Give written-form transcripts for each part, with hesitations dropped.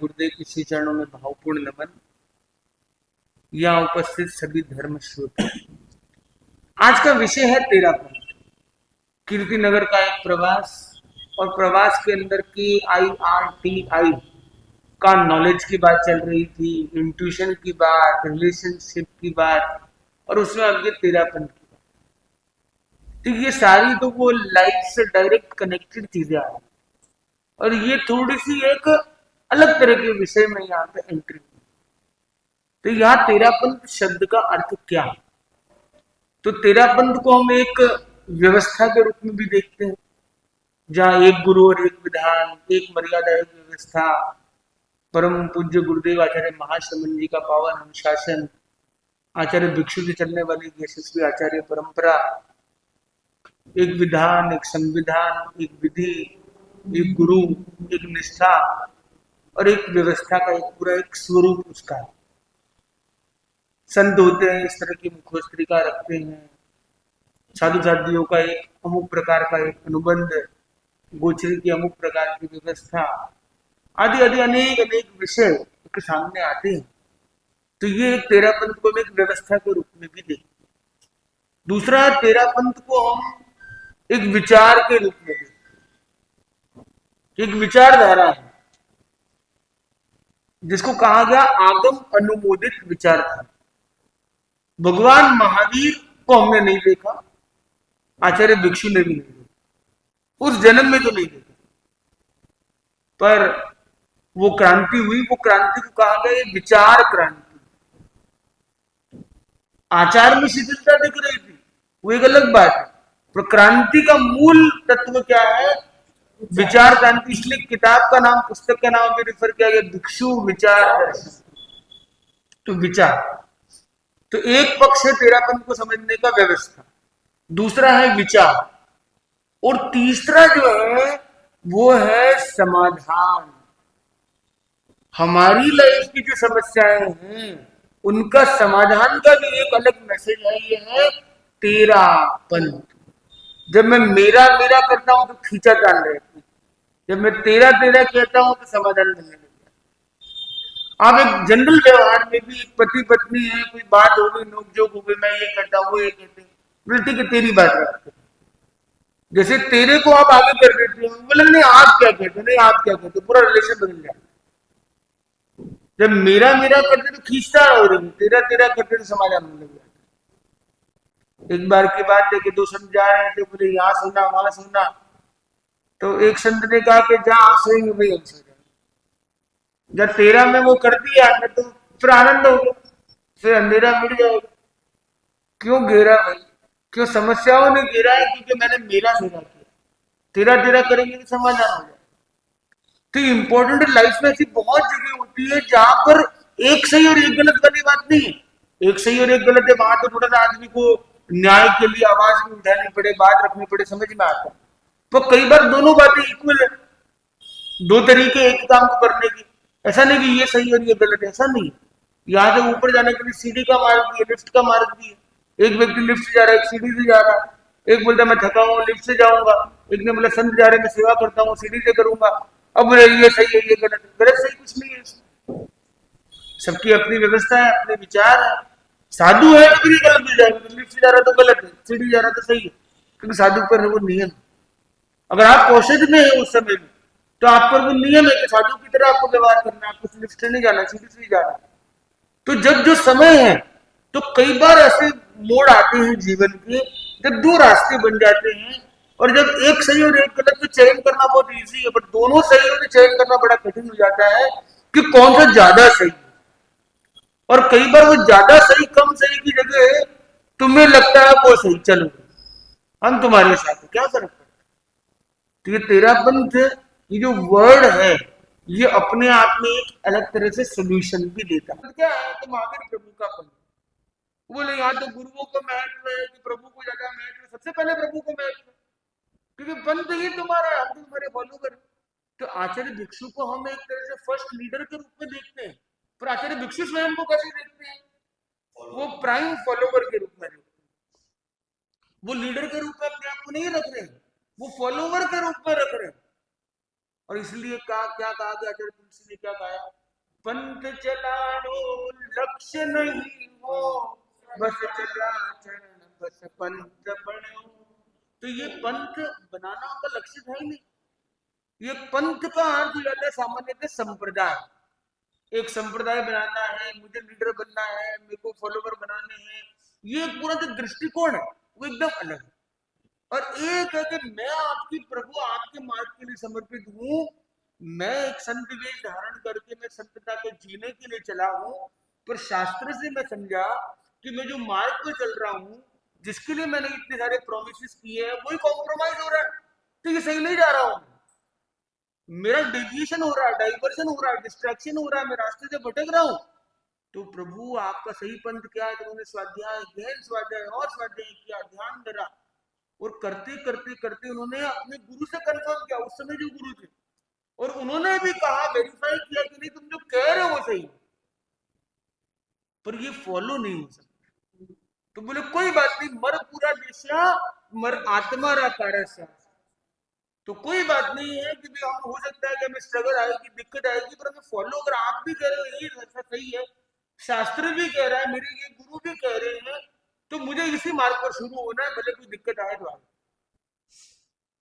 गुरुदेव के श्री चरणों में भावपूर्ण नमन। यहाँ उपस्थित सभी धर्म श्रोता, आज का विषय है तेरापन। कीर्ति नगर का एक प्रवास, और प्रवास के अंदर की IRTI का नॉलेज की बात चल रही थी, इंट्यूशन की बात, रिलेशनशिप की बात, और उसमें अब ये तेरापन की बात। तो ये सारी तो वो लाइफ से डायरेक्ट कनेक्टेड चीजें आ रही, और ये थोड़ी सी एक अलग तरह के विषय में यहाँ पे एंट्री। तो यहाँ तेरापंथ शब्द का अर्थ क्या है? तो तेरापंथ को हम एक व्यवस्था के रूप में भी देखते हैं, जहाँ एक गुरु और एक विधान, एक मर्यादा, एक व्यवस्था, परम पूज्य गुरुदेव आचार्य महाश्रमण जी का पावन अनुशासन, आचार्य भिक्षु से चलने वाली यशस्वी आचार्य परंपरा, एक विधान, एक संविधान, एक विधि, एक गुरु, एक निष्ठा और एक व्यवस्था का एक पूरा एक स्वरूप उसका है। संत होते हैं इस तरह की मुखोस्त्रिका रखते हैं, साधु साधियों का एक अमुक प्रकार का एक अनुबंध, गोचरी की अमुक प्रकार की व्यवस्था, आदि आदि अनेक अनेक विषय के सामने आते हैं। तो ये एक तेरापंथ को हम एक व्यवस्था के रूप में भी देखते हैं। दूसरा, तेरापंथ को हम एक विचार के रूप में देखते हैं। एक विचारधारा है जिसको कहा गया आगम अनुमोदित विचारधारा। भगवान महावीर को हमने नहीं देखा, आचार्य भिक्षु ने भी नहीं देखा, उस जन्म में तो नहीं देखा, पर वो क्रांति हुई। वो क्रांति को कहा गया ये विचार क्रांति। आचार में शिथिलता दिख रही थी, वो एक अलग बात है, पर क्रांति का मूल तत्व क्या है? विचार क्रांति। इसलिए किताब का नाम, पुस्तक का नाम भी रिफर किया गया, भिक्षु विचार दर्शन। तो विचार, तो एक पक्ष है तेरापन को समझने का व्यवस्था, दूसरा है विचार, और तीसरा जो है वो है समाधान। हमारी लाइफ की जो समस्याएं हैं उनका समाधान का भी एक अलग मैसेज है, ये है तेरापन। जब मैं मेरा मेरा करता हूं तो खींचातान रहती है, जब मैं तेरा तेरा कहता हूं तो समाधान मिलने लगता है। आप एक जनरल व्यवहार में भी, एक पति पत्नी है, कोई बात हो गई, नोकझोंक हो गई, मैं ये कहता हूँ, वो ये कहते हैं, बोले ठीक है तेरी बात रखते, जैसे तेरे को आप आगे कर देते हो, बोले नहीं आप क्या कहते, नहीं आप क्या कहते, पूरा रिलेशन बदल जाए। जब मेरा मेरा करते तो खींचता हो रही, तेरा तेरा करते तो समाधान मिल जाता। एक बार की बात है कि दो संत जा रहे थे, बोले यहाँ सोना वहां सोना, तो एक संत ने कहा कि जहां सोएंगे भाई हम सो जाएंगे। जब तेरा में वो कर दिया तो फिर आनंद हो गया, फिर अंधेरा मिट जाएगा। क्यों घेरा भाई? क्यों समस्याओं ने घेरा है? क्योंकि मैंने मेरा मेरा किया। तेरा तेरा करेंगे तो समाधान हो जाए। तो इम्पोर्टेंट लाइफ में ऐसी बहुत जगह होती है जहां पर एक सही और एक गलत वाली बात नहीं है। एक सही और एक गलत है, वहां तो थोड़ा सा आदमी को न्याय के लिए आवाज भी उठानी पड़े, बात रखनी पड़े, समझ में आता है। तो कई बार दोनों बातें इक्वल है, दो तरीके एक काम को करने की। ऐसा नहीं कि ये सही और ये गलत, ऐसा नहीं। यहाँ से ऊपर जाने के लिए सीढ़ी का मार्ग भी है, लिफ्ट का मार्ग भी है। एक व्यक्ति लिफ्ट से जा रहा है, एक सीढ़ी से जा रहा है। एक बोलता मैं थका हूँ लिफ्ट से जाऊंगा, एक ने बोला संत जा रहे मैं सेवा करता हूँ सीढ़ी से करूंगा। अब बोले ये सही है ये गलत है, गलत सही कुछ नहीं है, सबकी अपनी व्यवस्था है, अपने विचार है। साधु है तो फिर ये गलत मिल जाएगा, तो लिफ्ट से जा रहा तो गलत है, सीढ़ी जा रहा तो सही है, क्योंकि साधु पर है वो नियम। अगर आप औषध में है उस समय में, तो आप पर वो नियम है कि साधु की तरह आपको व्यवहार करना है, आपको लिफ्ट से नहीं जाना, सीढ़ी से ही जाना। तो जब जो समय है, तो कई बार ऐसे मोड़ आते हैं जीवन के जब दो रास्ते बन जाते हैं, और जब एक सही और एक गलत तो चयन करना बहुत इजी है, पर दोनों सही और चयन करना बड़ा कठिन हो जाता है कि कौन सा ज्यादा सही है। और कई बार वो ज्यादा सही कम सही की जगह तुम्हें लगता है वो सही, चलो हम तुम्हारे साथ, क्या फर्क पड़ता है। तो ये तेरापंथ, ये जो वर्ड है, ये अपने आप में एक अलग तरह से सोल्यूशन भी देता है। क्या है? तो महावीर प्रभु का पंथ। बोले यहाँ तो गुरुओं को महत्व है कि प्रभु को ज्यादा महत्व है? सबसे पहले प्रभु को महत्व है, क्योंकि पंथ ही तुम्हारा है, हम तुम्हारे फॉलोवर। तो आचार्य भिक्षु को हम एक तरह से फर्स्ट लीडर के रूप में देखते हैं, पर आचार्य भिक्षु स्वयं को कैसे देखते हैं? वो प्राइम फॉलोवर के रूप में देखते हैं। वो लीडर के रूप में अपने आप को नहीं रख रहे, वो फॉलोवर के रूप में रख रहे हैं। और इसलिए क्या कहा गया, आचार्य तुलसी ने क्या कहा, पंथ चलानो लक्ष्य नहीं हो, बस चला चरण बस पंथ बनो। तो ये पंथ बनाना का लक्ष्य था ही नहीं। ये पंथ का अर्थ हो जाता है सामान्यतः संप्रदाय। एक संप्रदाय बनाना है, मुझे लीडर बनना है, मेरे को फॉलोवर बनाने हैं, ये पूरा जो दृष्टिकोण है वो एकदम अलग है। और एक है कि मैं आपकी प्रभु आपके मार्ग के लिए समर्पित हूँ, मैं एक संत वेश धारण करके मैं संतता के जीने के लिए चला हूँ, पर शास्त्र से मैं समझा कि मैं जो मार्ग पर चल रहा हूँ, जिसके लिए मैंने इतने सारे प्रोमिस किए हैं, वही कॉम्प्रोमाइज हो रहा है, तो ये सही नहीं जा रहा हूँ, मेरा डेविएशन हो रहा है, डाइवर्शन हो रहा है, डिस्ट्रैक्शन हो रहा है, मैं रास्ते से भटक रहा हूँ। तो प्रभु आपका सही पंथ क्या है? तो उन्होंने स्वाध्याय, गहन स्वाध्याय और स्वाध्याय किया, ध्यान धरा, और करते करते करते उन्होंने अपने गुरु से कंफर्म किया, उस समय जो गुरु थे, और उन्होंने भी कहा, वेरीफाई किया कि नहीं तुम जो कह रहे हो वो सही, पर ये फॉलो नहीं हो सकता। तो बोले कोई बात नहीं, मर पूरा दिशा मर आत्मा रा कारसा। तो कोई बात नहीं है कि भी हम, हो सकता है कि हमें स्ट्रगल आएगी, दिक्कत आएगी, पर हमें फॉलो, अगर आप भी कह रहे हो ये ऐसा सही है, शास्त्र भी कह रहा है, मेरे ये गुरु भी कह रहे हैं, तो मुझे इसी मार्ग पर शुरू होना है, भले कोई दिक्कत आए तो आए।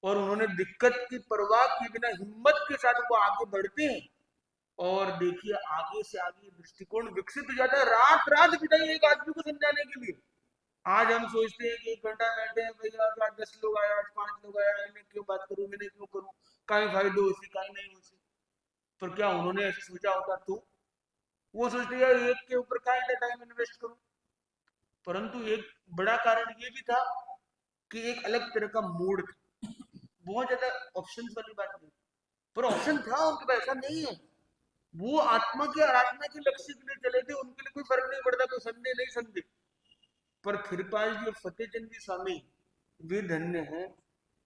और उन्होंने दिक्कत की परवाह किए बिना हिम्मत के साथ वो आगे बढ़ते हैं, और देखिए आगे से आगे दृष्टिकोण विकसित हो जाता है। रात रात बिताई एक आदमी को समझाने के लिए। आज हम सोचते हैं कि 1 घंटा बैठे हैं भैया, आज 10 लोग आए, आज 5 लोग आए, मैं क्यों बात करूं, मैंने क्यों करूं, काई फायदे हो सी काई नहीं हो सी। पर क्या उन्होंने ऐसे सोचा होता? तो वो सोचते हैं एक के ऊपर का टाइम इन्वेस्ट करूं। परंतु एक बड़ा कारण ये भी था कि एक अलग तरह का मूड था, बहुत ज्यादा ऑप्शंस वाली बात नहीं, पर ऑप्शन था उनके पास, ऐसा नहीं है। वो आत्मा के आराधना के लक्ष्य के लिए चले थे, उनके लिए कोई फर्क नहीं पड़ता, कोई संदेह नहीं संदेह। पर कृपाल जी और फतेहचंद जी स्वामी वे धन्य हैं,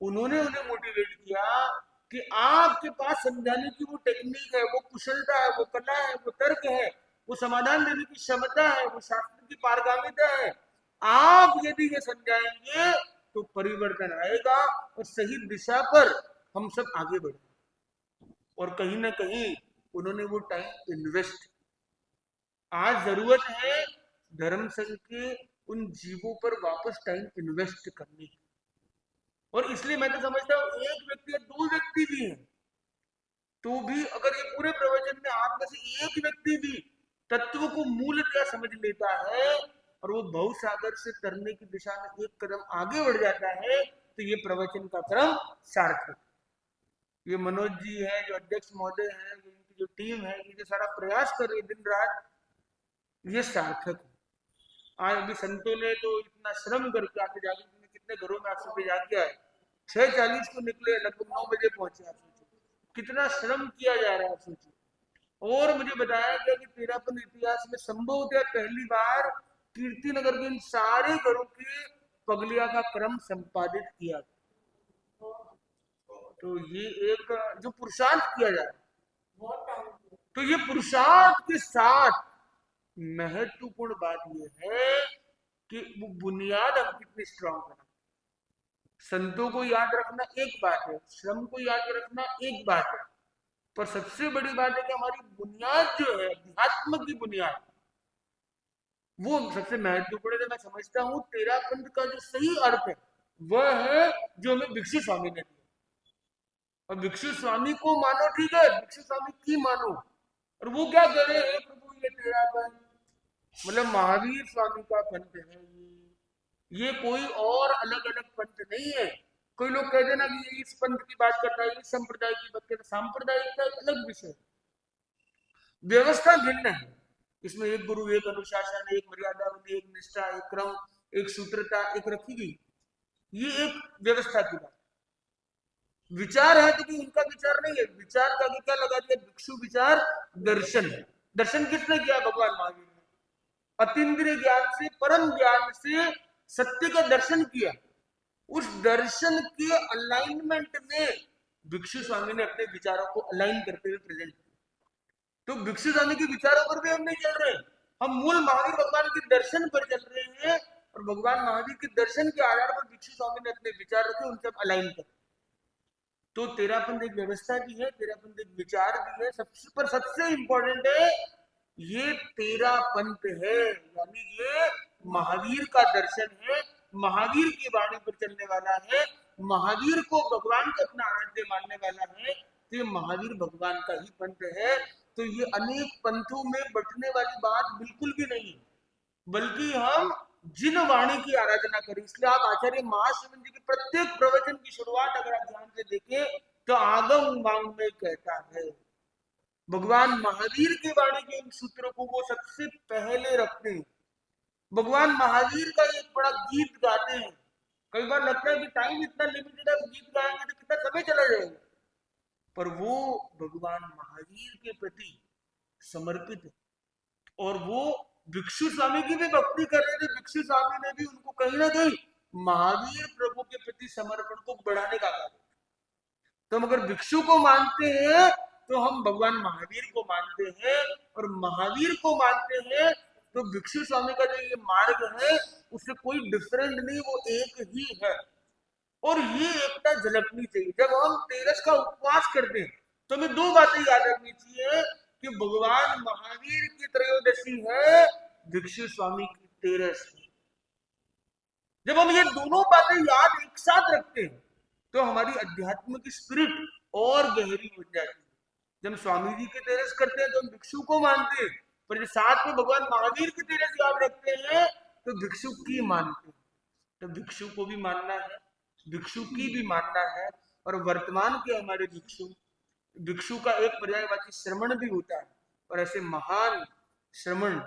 उन्होंने उन्हें मोटिवेट किया कि आपके पास समझाने की वो टेक्निक है, वो कुशलता है, वो कला है, वो तर्क है, वो समाधान देने की क्षमता है, वो शास्त्र की पारगामिता है। आप यदि ये समझाएंगे तो परिवर्तन आएगा और सही दिशा पर हम सब आगे बढ़ेंगे। और कहीं ना कहीं उन्होंने वो टाइम इन्वेस्ट, आज जरूरत है धर्म संघ के उन जीवों पर वापस टाइम इन्वेस्ट करने की। और इसलिए मैं तो समझता हूँ एक व्यक्ति या 2 व्यक्ति भी हैं तो भी, अगर ये पूरे प्रवचन में आप में से एक व्यक्ति भी तत्व को मूलतः समझ लेता है और वो भव सागर से तरने की दिशा में एक कदम आगे बढ़ जाता है, तो ये प्रवचन का क्रम सार्थक। ये मनोज जी है जो अध्यक्ष महोदय हैं, इनकी जो टीम है, ये जो सारा प्रयास कर रही है दिन रात, ये सार्थक है। आज अभी संतों ने तो इतना श्रम करके आके जाके, कितने घरों में आप सुबह जाके आए, 6:40 को निकले, लगभग 9 बजे पहुंचे। आप सोचिए कितना श्रम किया जा रहा है, आप सोचिए। और मुझे बताया गया कि तेरापन इतिहास में संभवतः पहली बार कीर्ति नगर के इन सारे घरों के पगलिया का क्रम संपादित किया। तो ये एक जो पुरुषार्थ किया जा रहा है, तो ये पुरुषार्थ के साथ महत्वपूर्ण बात यह है कि वो बुनियाद हम कितनी स्ट्रांग बनाए। संतों को याद रखना एक बात है, श्रम को याद रखना एक बात है, पर सबसे बड़ी बात है कि हमारी बुनियाद जो है, अध्यात्म की बुनियाद, वो सबसे महत्वपूर्ण है। मैं समझता हूँ तेरा पंथ का जो सही अर्थ है वह है जो हमें भिक्षु स्वामी ने दिया। और भिक्षु स्वामी को मानो, ठीक है, भिक्षु स्वामी की मानो, और वो क्या कह रहे हैं, प्रभु ये तेरा पंथ, मतलब महावीर स्वामी का पंथ है ये कोई और अलग अलग पंथ नहीं है। कोई लोग कहते हैं ना कि ये इस पंथ की बात करता है, इस संप्रदाय की बात करता है, सांप्रदायिक का एक अलग विषय, व्यवस्था भिन्न है। इसमें एक गुरु, एक अनुशासन, एक मर्यादा, एक निष्ठा, एक क्रम, एक सूत्रता, एक रखी गई, ये एक व्यवस्था की बात। विचार है तो कि उनका विचार नहीं है, विचार का भी क्या लगा दिया, भिक्षु विचार दर्शन। दर्शन किसने किया? भगवान महावीर ने अतीन्द्रिय ज्ञान से, परम ज्ञान से सत्य का दर्शन किया। उस दर्शन के अलाइनमेंट में भिक्षु स्वामी ने अपने विचारों को अलाइन करते हुए प्रेजेंट किया। तो भिक्षु स्वामी के विचारों पर भी हम नहीं चल रहे, हम मूल महावीर भगवान के दर्शन पर चल रहे हैं, और भगवान महावीर के दर्शन के आधार पर भिक्षु स्वामी ने अपने विचार रखे, उनसे अलाइन कर। तो तेरापंथ एक व्यवस्था भी है, तेरापंथ एक विचार भी है, सबसे पर सबसे इंपॉर्टेंट है ये तेरापंथ है, यानी ये महावीर का दर्शन है, महावीर की वाणी पर चलने वाला है, महावीर को भगवान का अपना आराध्य मानने वाला है, तो ये महावीर भगवान का ही पंथ है। तो ये अनेक पंथों में बंटने वाली बात बिल्कुल भी नहीं है, बल्कि हम जिन वाणी की आराधना करें। इसलिए आप आचार्य महाशिवन जी के प्रत्येक प्रवचन की शुरुआत अगर आप ध्यान से देखें तो आगम वांग में कहता है, भगवान महावीर के वाणी के इन सूत्रों को वो सबसे पहले रखते हैं। भगवान महावीर का एक बड़ा गीत गाते हैं, कई बार लगता है कि टाइम इतना लिमिटेड है, गीत गाएंगे तो कितना समय चला जाएगा, पर वो भगवान महावीर के प्रति समर्पित है। और वो भिक्षु स्वामी की भी भक्ति कर रहे थे, भिक्षु स्वामी ने भी उनको कहीं ना कहीं महावीर प्रभु के प्रति समर्पण को बढ़ाने का कार्य। तो हम अगर भिक्षु को मानते हैं तो हम भगवान महावीर को मानते हैं, और महावीर को मानते हैं तो भिक्षु स्वामी का जो ये मार्ग है उससे कोई डिफरेंट नहीं, वो एक ही है। और ये एकता झलकनी चाहिए। जब हम तेरस का उपवास करते हैं तो हमें दो बातें याद रखनी चाहिए कि भगवान महावीर की त्रयोदशी है, भिक्षु स्वामी की तेरस है। जब हम ये दोनों बातें याद एक साथ रखते हैं तो हमारी अध्यात्म की स्पिरिट और गहरी हो जाती है। जब स्वामी जी की तेरस करते हैं तो हम भिक्षु को मानते हैं, पर जब साथ में भगवान महावीर की तेरस याद रखते हैं तो भिक्षु की मानते हैं। तो भिक्षु को भी मानना है, भिक्षु की भी मानना है। और वर्तमान के हमारे भिक्षु, भिक्षु का एक पर्यायवाची श्रमण भी होता है, और ऐसे महान श्रमण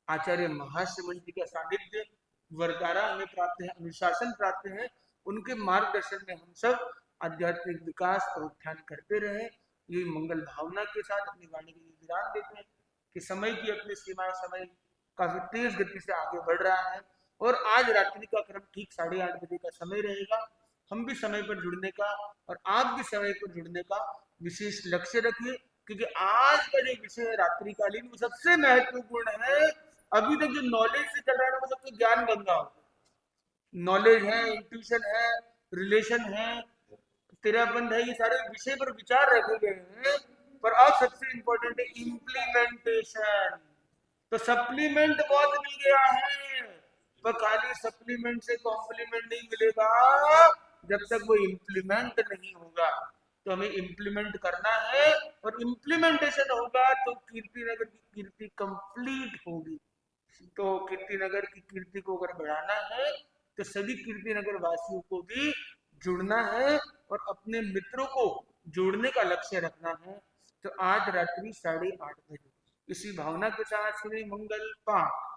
आचार्य महाश्रमण जी का सानिध्य वर्तारा हमें प्राप्त है, अनुशासन प्राप्त है। उनके मार्गदर्शन में हम सब आध्यात्मिक विकास और उत्थान करते रहे। ये मंगल भावना के साथ अपनी वाणी के लिए विराम देते हैं कि समय की अपनी सीमाएं, समय काफी तेज गति से आगे बढ़ रहा है, और आज रात्रि का क्रम ठीक 8:30 बजे का समय रहेगा। हम भी समय पर जुड़ने का और आप भी समय पर जुड़ने का विशेष लक्ष्य रखिए, क्योंकि आज का जो विषय है रात्रिकालीन वो सबसे महत्वपूर्ण है। अभी तक जो नॉलेज से चल रहा है ना वो सबसे ज्ञान गंगा हो, नॉलेज है, इंट्यूशन है, रिलेशन है, तेरापंथ है, ये सारे विषय पर विचार रखे गए हैं, पर अब सबसे इंपॉर्टेंट है इम्प्लीमेंटेशन। तो सप्लीमेंट बहुत मिल गया है, पर खाली सप्लीमेंट से कॉम्प्लीमेंट नहीं मिलेगा जब तक वो इम्प्लीमेंट नहीं होगा। तो हमें इम्प्लीमेंट करना है, और इम्प्लीमेंटेशन होगा तो कीर्तिनगर की कीर्ति कंप्लीट होगी। तो कीर्तिनगर की कीर्ति को अगर बढ़ाना है तो सभी कीर्तिनगर वासियों को भी जुड़ना है और अपने मित्रों को जोड़ने का लक्ष्य रखना है। तो आज रात्रि 8:30 बजे इसी भावना के साथ श्री मंगल पाठ